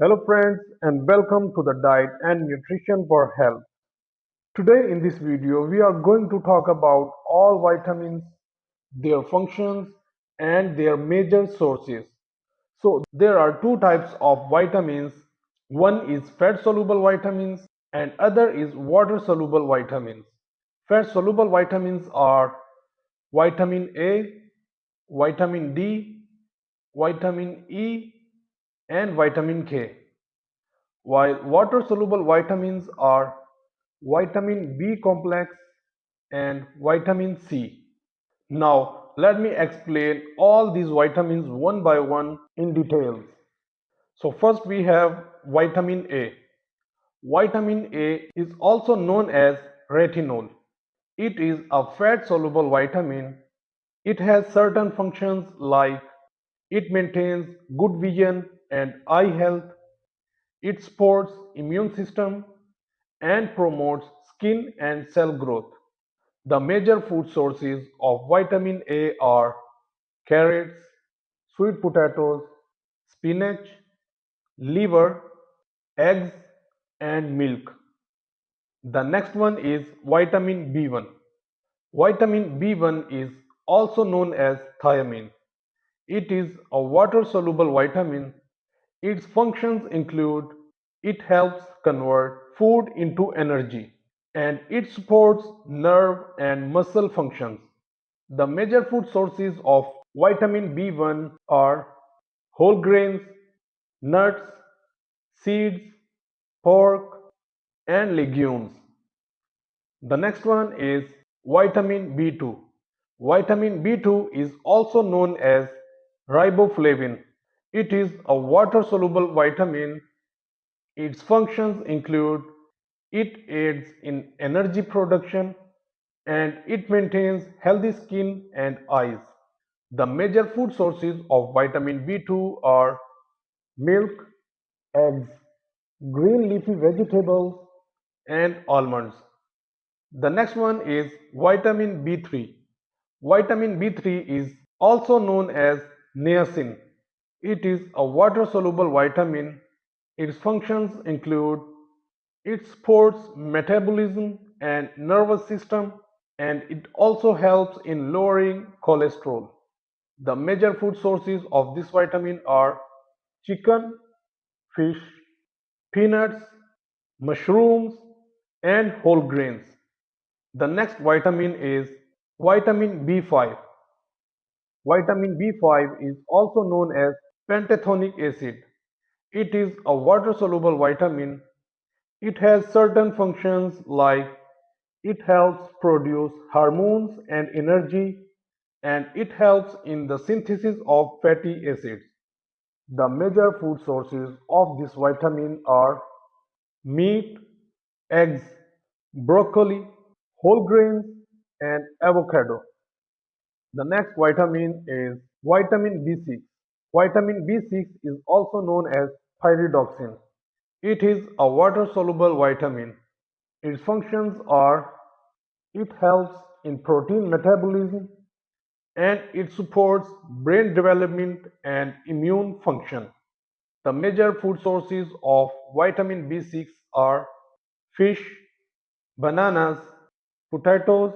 Hello friends and welcome to the Diet and Nutrition for Health. Today in this video we are going to talk about all vitamins, their functions and their major sources. So there are two types of vitamins. One is fat soluble vitamins and other is water soluble vitamins. Fat soluble vitamins are vitamin A, vitamin D, vitamin E and vitamin K. While water-soluble vitamins are vitamin B complex and vitamin C. Now, let me explain all these vitamins one by one in details. So first we have vitamin A. Vitamin A is also known as retinol. It is a fat-soluble vitamin. It has certain functions like it maintains good vision and eye health. It supports immune system and promotes skin and cell growth. The major food sources of vitamin A are carrots, sweet potatoes, spinach, liver, eggs, and milk. The next one is vitamin B1. Vitamin B1 is also known as thiamine. It is a water-soluble vitamin. Its functions include it helps convert food into energy and it supports nerve and muscle functions. The major food sources of vitamin B1 are whole grains, nuts, seeds, pork, and legumes. The next one is vitamin B2. Vitamin B2 is also known as riboflavin. It is a water-soluble vitamin. Its functions include it aids in energy production and it maintains healthy skin and eyes. The major food sources of vitamin B2 are milk, eggs, green leafy vegetables, and almonds. The next one is vitamin B3. Vitamin B3 is also known as niacin. It is a water-soluble vitamin. Its functions include it supports metabolism and nervous system and it also helps in lowering cholesterol. The major food sources of this vitamin are chicken, fish, peanuts, mushrooms, and whole grains. The next vitamin is vitamin B5. Vitamin B5 is also known as pantothenic acid. It is a water-soluble vitamin. It has certain functions like it helps produce hormones and energy and it helps in the synthesis of fatty acids. The major food sources of this vitamin are meat, eggs, broccoli, whole grains, and avocado. The next vitamin is vitamin B6. Vitamin B6 is also known as pyridoxine. It is a water-soluble vitamin. Its functions are it helps in protein metabolism and it supports brain development and immune function. The major food sources of vitamin B6 are fish, bananas, potatoes,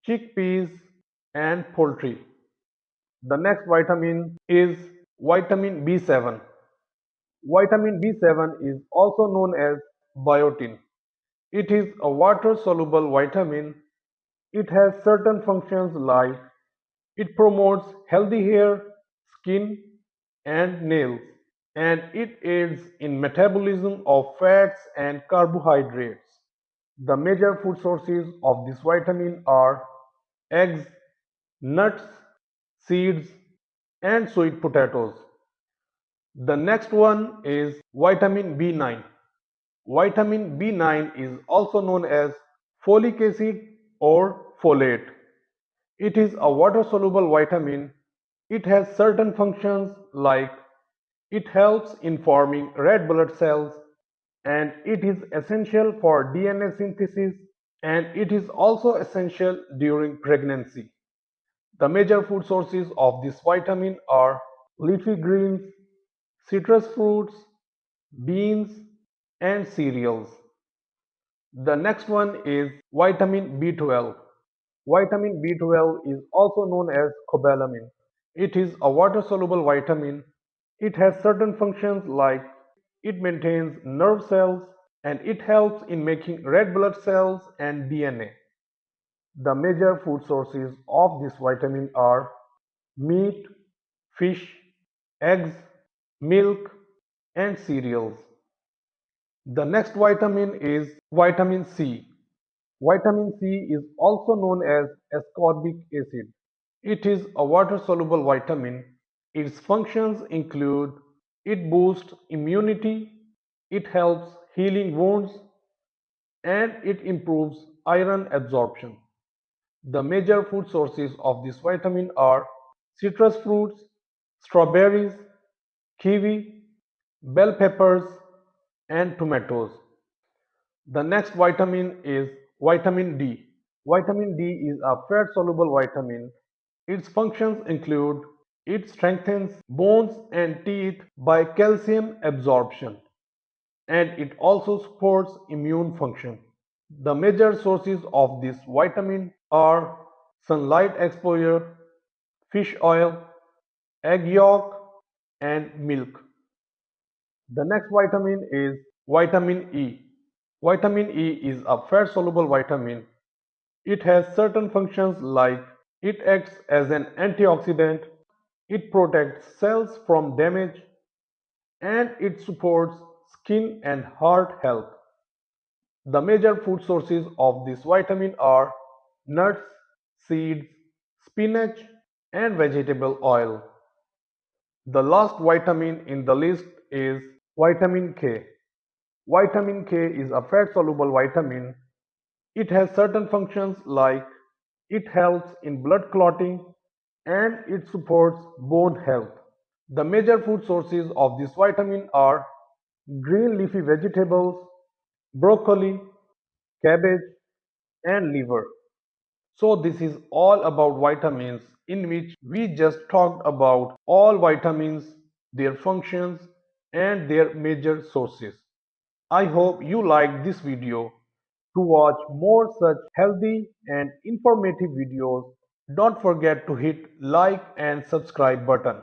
chickpeas, and poultry. The next vitamin is vitamin B7. Vitamin B7 is also known as biotin. It is a water-soluble vitamin. It has certain functions like it promotes healthy hair, skin, and nails, and it aids in metabolism of fats and carbohydrates. The major food sources of this vitamin are eggs, nuts, seeds, and sweet potatoes. The next one is vitamin B9. Vitamin B9 is also known as folic acid or folate. It is a water-soluble vitamin. It has certain functions like it helps in forming red blood cells and it is essential for DNA synthesis and it is also essential during pregnancy. The major food sources of this vitamin are leafy greens, citrus fruits, beans, and cereals. The next one is vitamin B12. Vitamin B12 is also known as cobalamin. It is a water-soluble vitamin. It has certain functions like it maintains nerve cells and it helps in making red blood cells and DNA. The major food sources of this vitamin are meat, fish, eggs, milk, and cereals. The next vitamin is vitamin C. Vitamin C is also known as ascorbic acid. It is a water-soluble vitamin. Its functions include it boosts immunity, it helps healing wounds, and it improves iron absorption. The major food sources of this vitamin are citrus fruits, strawberries, kiwi, bell peppers, and tomatoes. The next vitamin is vitamin D. Vitamin D is a fat-soluble vitamin. Its functions include it strengthens bones and teeth by calcium absorption, and it also supports immune function. The major sources of this vitamin are sunlight exposure, fish oil, egg yolk, and milk. The next vitamin is vitamin E. Vitamin E is a fat-soluble vitamin. It has certain functions like it acts as an antioxidant, it protects cells from damage, and it supports skin and heart health. The major food sources of this vitamin are nuts, seeds, spinach, and vegetable oil. The last vitamin in the list is vitamin K. Vitamin K is a fat-soluble vitamin. It has certain functions like it helps in blood clotting and it supports bone health. The major food sources of this vitamin are green leafy vegetables, broccoli, cabbage, and liver. So this is all about vitamins in which we just talked about all vitamins, their functions, and their major sources. I hope you liked this video. To watch more such healthy and informative videos, don't forget to hit like and subscribe button.